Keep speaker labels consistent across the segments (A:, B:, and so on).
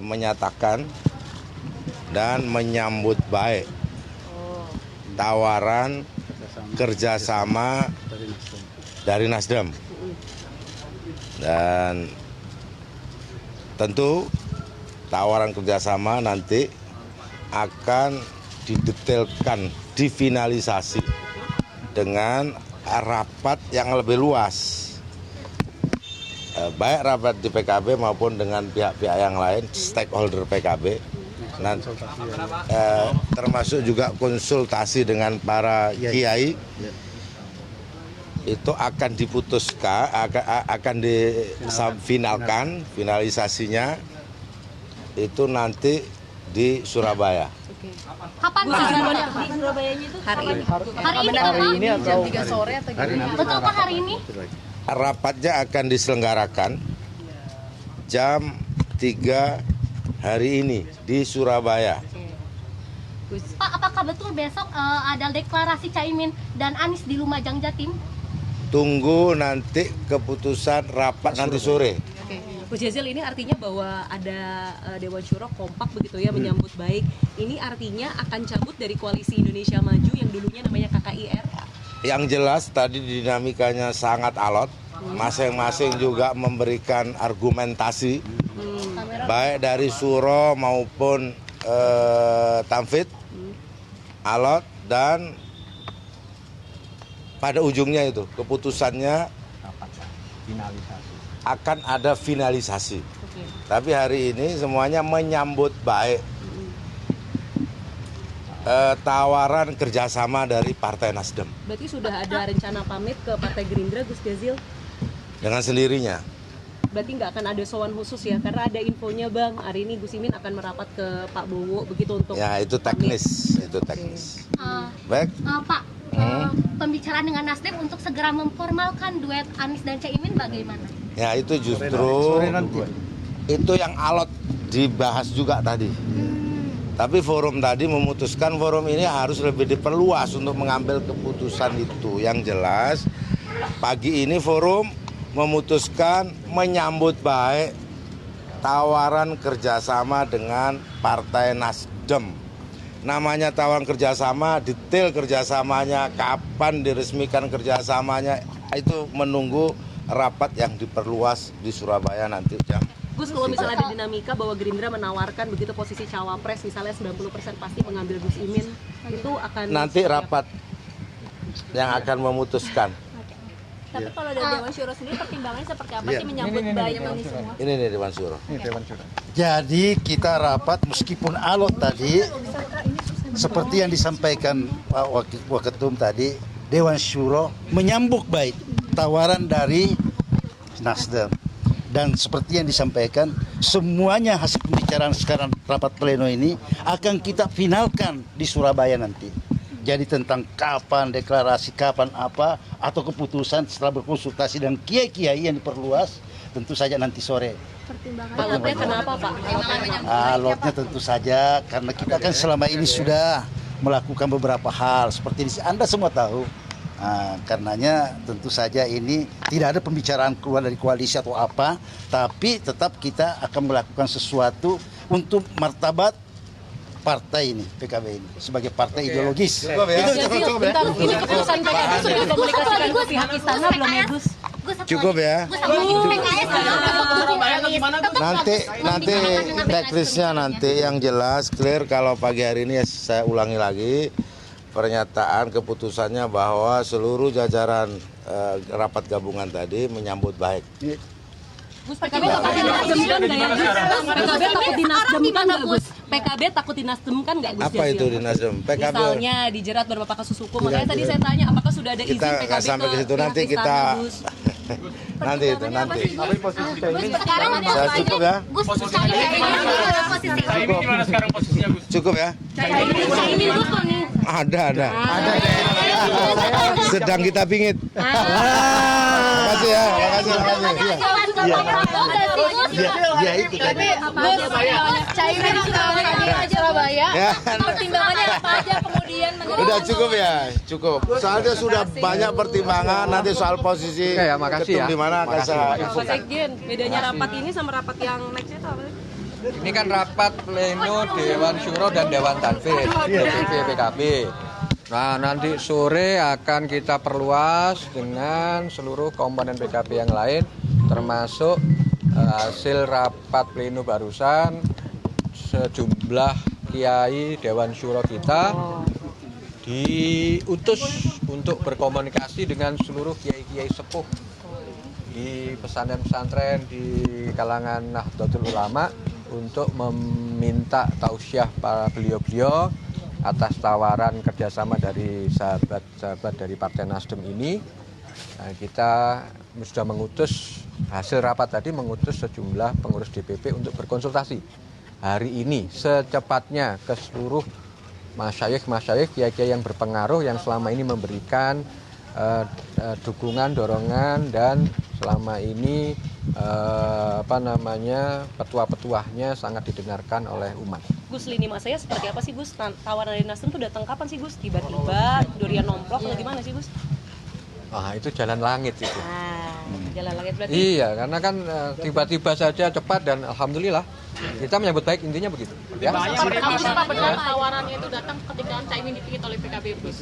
A: menyatakan dan menyambut baik tawaran kerjasama dari Nasdem. Dan tentu tawaran kerjasama nanti akan didetailkan, difinalisasi dengan rapat yang lebih luas. Baik rapat di PKB maupun dengan pihak-pihak yang lain, stakeholder PKB. Termasuk juga konsultasi dengan para kiai. Itu akan diputuskan, akan difinalkan, finalisasinya itu nanti di Surabaya.
B: Kapan di Surabayanya itu? Hari ini
C: atau jam 3 sore atau gimana?
B: Betulkah hari ini?
A: Rapatnya akan diselenggarakan jam 3 hari ini di Surabaya.
B: Pak, apakah betul besok ada deklarasi Caimin dan Anies di Lumajang, Jatim?
A: Tunggu nanti keputusan rapat nanti sore.
C: Oke, Gus Jazil, ini artinya bahwa ada Dewan Syuro kompak begitu ya menyambut baik. Ini artinya akan cabut dari Koalisi Indonesia Maju yang dulunya namanya KKIR.
A: Yang jelas tadi dinamikanya sangat alot. Masing-masing juga memberikan argumentasi, baik dari Syuro maupun Tamfid, alot, dan pada ujungnya itu keputusannya akan ada finalisasi. Tapi hari ini semuanya menyambut baik tawaran kerjasama dari Partai Nasdem.
C: Berarti sudah ada rencana pamit ke Partai Gerindra, Gus Jazil?
A: Dengan sendirinya.
C: Berarti nggak akan ada sowan khusus ya? Karena ada infonya Bang, hari ini Gus Imin akan merapat ke Pak Bowo begitu untuk...
A: Ya itu teknis, itu teknis. Baik.
B: Pak, pembicaraan dengan Nasdem untuk segera memformalkan duet Anies dan Caimin bagaimana?
A: Ya itu justru itu yang alot dibahas juga tadi. Tapi forum tadi memutuskan forum ini harus lebih diperluas untuk mengambil keputusan itu. Yang jelas pagi ini forum memutuskan menyambut baik tawaran kerjasama dengan Partai Nasdem. Namanya tawaran kerjasama, detail kerjasamanya, kapan diresmikan kerjasamanya, itu menunggu rapat yang diperluas di Surabaya nanti jam.
C: Gus, kalau misalnya ada dinamika bahwa Gerindra menawarkan begitu posisi cawapres, misalnya 90% pasti mengambil Gus Imin, itu akan...
A: Nanti rapat yang akan memutuskan.
B: Tapi kalau dari Dewan Syuro sendiri pertimbangannya seperti apa sih menyambut baik ini semua?
A: Ini nih Dewan Syuro.
D: Jadi kita rapat meskipun alot tadi, seperti yang disampaikan Pak Waketum tadi, Dewan Syuro menyambut baik tawaran dari Nasdem. Dan seperti yang disampaikan, semuanya hasil pembicaraan sekarang rapat pleno ini akan kita finalkan di Surabaya nanti. Jadi tentang kapan deklarasi, kapan apa, atau keputusan setelah berkonsultasi dengan kiai-kiai yang diperluas, tentu saja nanti sore.
C: Alotnya kenapa Pak?
D: Alotnya tentu saja karena kita kan selama ini sudah melakukan beberapa hal seperti ini. Anda semua tahu. Karenanya tentu saja ini tidak ada pembicaraan keluar dari koalisi atau apa, tapi tetap kita akan melakukan sesuatu untuk martabat partai ini, PKB ini sebagai partai ideologis.
C: Itu cukup ya. Ini keputusan PKB sudah dikomunikasikan ke pihak istana belum ya Gus?
A: Cukup ya. Nanti teknisnya nanti yang jelas clear. Kalau pagi hari ini saya ulangi lagi pernyataan keputusannya bahwa seluruh jajaran rapat gabungan tadi menyambut baik.
C: Gus, PKB takut dinasdemkan nggak ya Gus? PKB takut dinasdemkan nggak Gus? PKB takut dinasdemkan nggak Gus?
A: Apa itu dinasdem? PKB
C: misalnya dijerat beberapa kasus hukum. Makanya tadi saya tanya apakah sudah ada izin PKB
A: kita sampai ke situ nanti kita nanti itu nanti. Saya cukup ya. Cukup ya. Ada. Sedang kita pingit. Makasih ya, makasih.
D: Ya itu tadi.
B: Caimin Surabaya. Pertimbangannya apa aja kemudian?
A: Udah cukup ya, cukup. Soalnya sudah banyak pertimbangan nanti soal posisi ketum di mana akan saya
C: Pak Sekjen, bedanya rapat ini sama rapat yang nextnya itu apa sih?
E: Ini kan rapat pleno Dewan Syuro dan Dewan Tanfid DPP PKB. Nah, nanti sore akan kita perluas dengan seluruh komponen PKB yang lain, termasuk hasil rapat pleno barusan sejumlah kiai Dewan Syuro kita diutus untuk berkomunikasi dengan seluruh kiai-kiai sepuh di pesantren-pesantren di kalangan Nahdlatul Ulama untuk meminta tausiah para beliau-beliau atas tawaran kerjasama dari sahabat-sahabat dari Partai Nasdem ini. Nah, kita sudah mengutus, hasil rapat tadi mengutus sejumlah pengurus DPP untuk berkonsultasi hari ini secepatnya ke seluruh masyayikh, kiai-kiai yang berpengaruh yang selama ini memberikan dukungan, dorongan, dan selama ini petua-petuahnya sangat didengarkan oleh umat.
C: Gus, lini masanya seperti apa sih Gus? Tawaran dari Nasdem tuh datang kapan sih Gus? Tiba-tiba, durian nomplok atau gimana sih Gus?
E: Itu jalan langit itu.
C: Jalan langit berarti?
E: Iya, karena kan tiba-tiba saja cepat dan alhamdulillah kita menyambut baik, intinya begitu. Ya.
B: Seperti apa benar tawarannya itu datang ketika Caimin dipilih oleh PKB, Gus?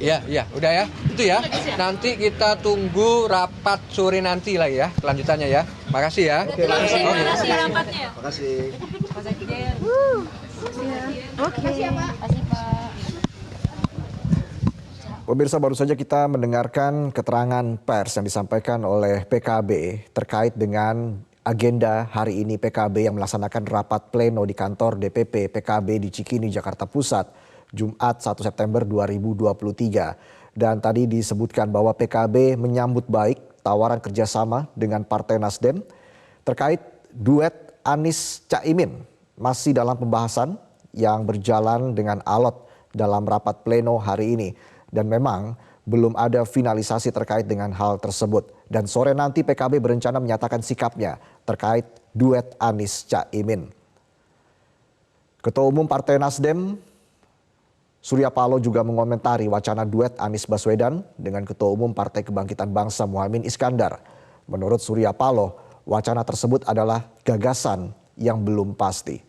E: Iya, udah ya. Itu ya. Nanti kita tunggu rapat sore nanti lah ya, kelanjutannya ya. Makasih ya.
C: Terima kasih rapatnya.
D: Makasih.
F: Pemirsa, baru saja kita mendengarkan keterangan pers yang disampaikan oleh PKB terkait dengan agenda hari ini PKB yang melaksanakan rapat pleno di kantor DPP PKB di Cikini, Jakarta Pusat, Jumat 1 September 2023. Dan tadi disebutkan bahwa PKB menyambut baik tawaran kerjasama dengan Partai Nasdem terkait duet Anies Caimin masih dalam pembahasan yang berjalan dengan alot dalam rapat pleno hari ini. Dan memang belum ada finalisasi terkait dengan hal tersebut. Dan sore nanti PKB berencana menyatakan sikapnya terkait duet Anies Caimin. Ketua Umum Partai Nasdem Surya Paloh juga mengomentari wacana duet Anies Baswedan dengan Ketua Umum Partai Kebangkitan Bangsa Muhaimin Iskandar. Menurut Surya Paloh, wacana tersebut adalah gagasan yang belum pasti.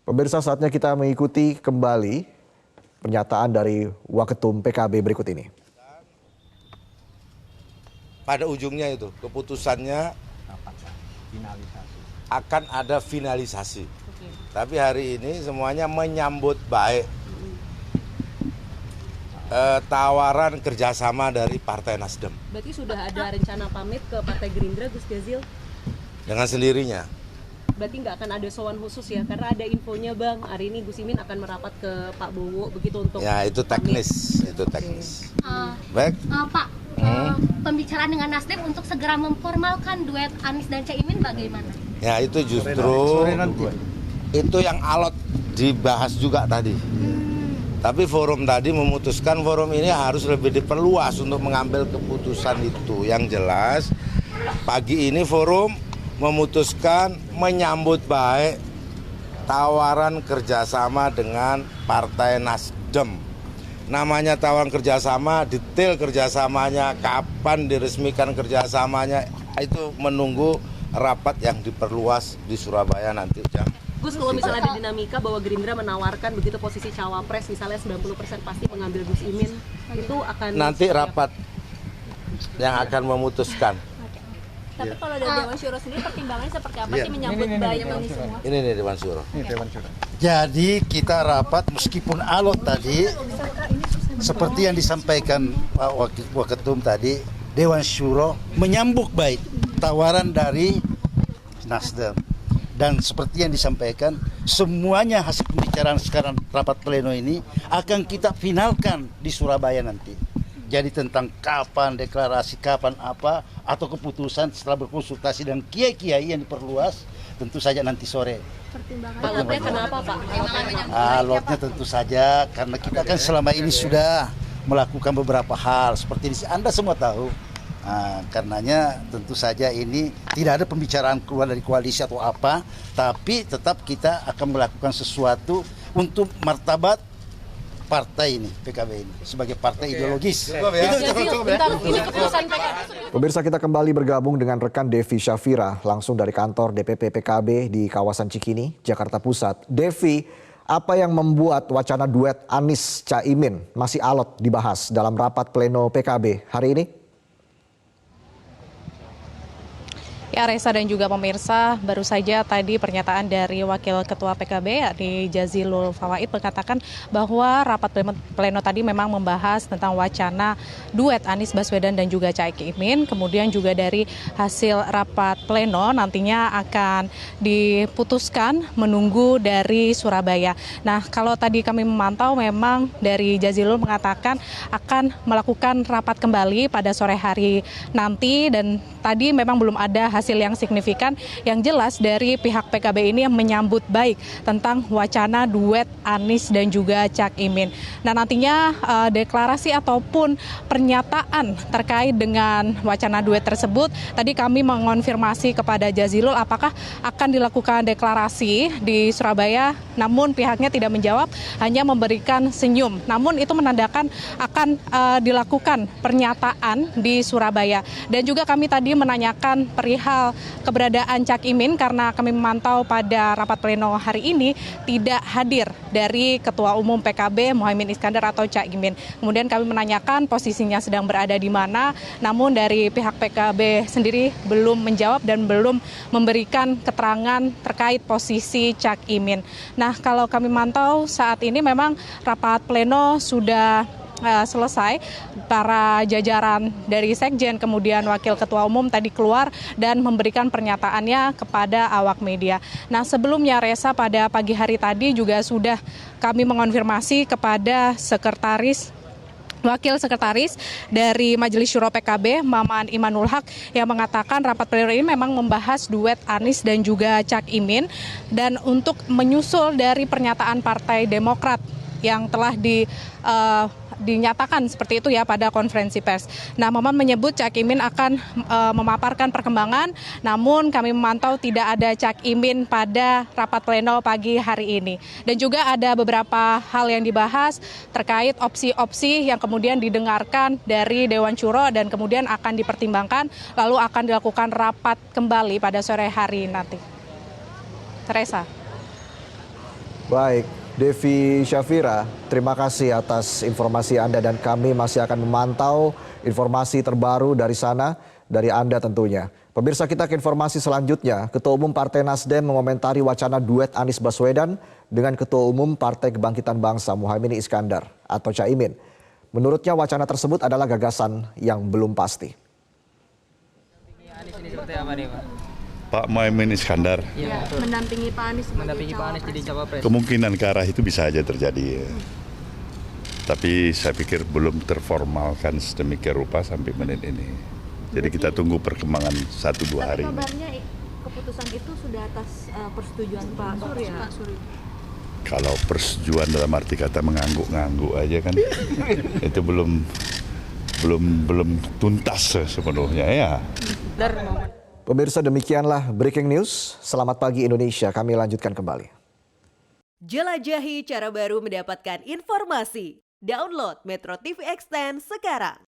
F: Pemirsa, saatnya kita mengikuti kembali pernyataan dari Waketum PKB berikut ini.
A: Pada ujungnya itu keputusannya akan ada finalisasi. Tapi hari ini semuanya menyambut baik tawaran kerjasama dari Partai Nasdem.
C: Berarti sudah ada rencana pamit ke Partai Gerindra, Gus Jazil?
A: Dengan sendirinya.
C: Berarti nggak akan ada sowan khusus ya, karena ada infonya Bang, hari ini Gus Imin akan merapat ke Pak Bowo begitu untuk
A: ya itu teknis, itu teknis. Baik.
B: Pak, pembicaraan dengan Nasdem untuk segera memformalkan duet Anies dan Caimin bagaimana?
A: Ya itu justru itu yang alot dibahas juga tadi. Tapi forum tadi memutuskan forum ini harus lebih diperluas untuk mengambil keputusan itu. Yang jelas pagi ini forum memutuskan menyambut baik tawaran kerjasama dengan Partai Nasdem. Namanya tawaran kerjasama, detail kerjasamanya, kapan diresmikan kerjasamanya, itu menunggu rapat yang diperluas di Surabaya nanti jam.
C: Gus, kalau misalnya ada dinamika bahwa Gerindra menawarkan begitu posisi cawapres, misalnya 90% pasti mengambil Gus Imin, itu akan
A: nanti rapat yang akan memutuskan.
G: Tapi kalau dari Dewan Syuro sendiri pertimbangannya seperti apa sih menyambut baik ini semua?
A: Ini nih Dewan Syuro.
D: Jadi kita rapat meskipun alot tadi, seperti yang disampaikan Pak Waketum tadi, Dewan Syuro menyambut baik tawaran dari Nasdem. Dan seperti yang disampaikan, semuanya hasil pembicaraan sekarang rapat pleno ini akan kita finalkan di Surabaya nanti. Jadi tentang kapan deklarasi, kapan apa, atau keputusan setelah berkonsultasi dengan kiai-kiai yang diperluas, tentu saja nanti sore.
C: Alotnya kenapa Pak?
D: Alotnya tentu saja karena kita kan selama ini sudah melakukan beberapa hal seperti ini. Anda semua tahu. Karenanya tentu saja ini tidak ada pembicaraan keluar dari koalisi atau apa, tapi tetap kita akan melakukan sesuatu untuk martabat partai ini, PKB ini sebagai partai ideologis.
C: Ini keputusan PKB.
F: Pemirsa, kita kembali bergabung dengan rekan Devi Syafira langsung dari kantor DPP PKB di kawasan Cikini, Jakarta Pusat. Devi, apa yang membuat wacana duet Anies Caimin masih alot dibahas dalam rapat pleno PKB hari ini?
H: Ya, Reza dan juga pemirsa, baru saja tadi pernyataan dari Wakil Ketua PKB yakni Jazilul Fawait mengatakan bahwa rapat pleno tadi memang membahas tentang wacana duet Anies Baswedan dan juga Caimin. Kemudian juga dari hasil rapat pleno nantinya akan diputuskan menunggu dari Surabaya. Nah, kalau tadi kami memantau memang dari Jazilul mengatakan akan melakukan rapat kembali pada sore hari nanti dan tadi memang belum ada hasil yang signifikan. Yang jelas dari pihak PKB ini yang menyambut baik tentang wacana duet Anies dan juga Caimin. Nah, nantinya deklarasi ataupun pernyataan terkait dengan wacana duet tersebut, tadi kami mengonfirmasi kepada Jazilul apakah akan dilakukan deklarasi di Surabaya, namun pihaknya tidak menjawab, hanya memberikan senyum. Namun itu menandakan akan dilakukan pernyataan di Surabaya. Dan juga kami tadi menanyakan perihal keberadaan Caimin karena kami memantau pada rapat pleno hari ini tidak hadir dari Ketua Umum PKB Muhaimin Iskandar atau Caimin. Kemudian kami menanyakan posisinya sedang berada di mana, namun dari pihak PKB sendiri belum menjawab dan belum memberikan keterangan terkait posisi Caimin. Nah, kalau kami mantau saat ini memang rapat pleno sudah selesai. Para jajaran dari Sekjen kemudian Wakil Ketua Umum tadi keluar dan memberikan pernyataannya kepada awak media. Nah, sebelumnya Reza pada pagi hari tadi juga sudah kami mengonfirmasi kepada Wakil Sekretaris dari Majelis Syuro PKB, Maman Imanul Haq, yang mengatakan rapat pleno ini memang membahas duet Anies dan juga Caimin dan untuk menyusul dari pernyataan Partai Demokrat yang telah dinyatakan seperti itu ya pada konferensi pers. Nah, Maman menyebut Caimin akan memaparkan perkembangan, namun kami memantau tidak ada Caimin pada rapat pleno pagi hari ini. Dan juga ada beberapa hal yang dibahas terkait opsi-opsi yang kemudian didengarkan dari Dewan Syuro dan kemudian akan dipertimbangkan, lalu akan dilakukan rapat kembali pada sore hari nanti. Teresa.
F: Baik, Devi Syafira, terima kasih atas informasi Anda dan kami masih akan memantau informasi terbaru dari sana, dari Anda tentunya. Pemirsa, kita ke informasi selanjutnya. Ketua Umum Partai Nasdem mengomentari wacana duet Anies Baswedan dengan Ketua Umum Partai Kebangkitan Bangsa Muhaimin Iskandar atau Caimin. Menurutnya wacana tersebut adalah gagasan yang belum pasti.
I: Anies ini seperti apa nih, Pak?
J: Pak Muhaimin Iskandar
G: Mendampingi Pak Anies
I: jadi cawapres.
J: kemungkinan ke arah itu bisa saja terjadi, tapi saya pikir belum terformalkan sedemikian rupa sampai menit ini. Jadi kita tunggu perkembangan 1-2 hari ini.
G: Kabarnya keputusan itu sudah atas persetujuan Pak Surya.
J: Kalau persetujuan dalam arti kata mengangguk-ngangguk aja kan itu belum tuntas sepenuhnya ya.
F: Pemirsa, demikianlah breaking news. Selamat pagi Indonesia, kami lanjutkan kembali.
K: Jelajahi cara baru mendapatkan informasi. Download Metro TV Extend sekarang.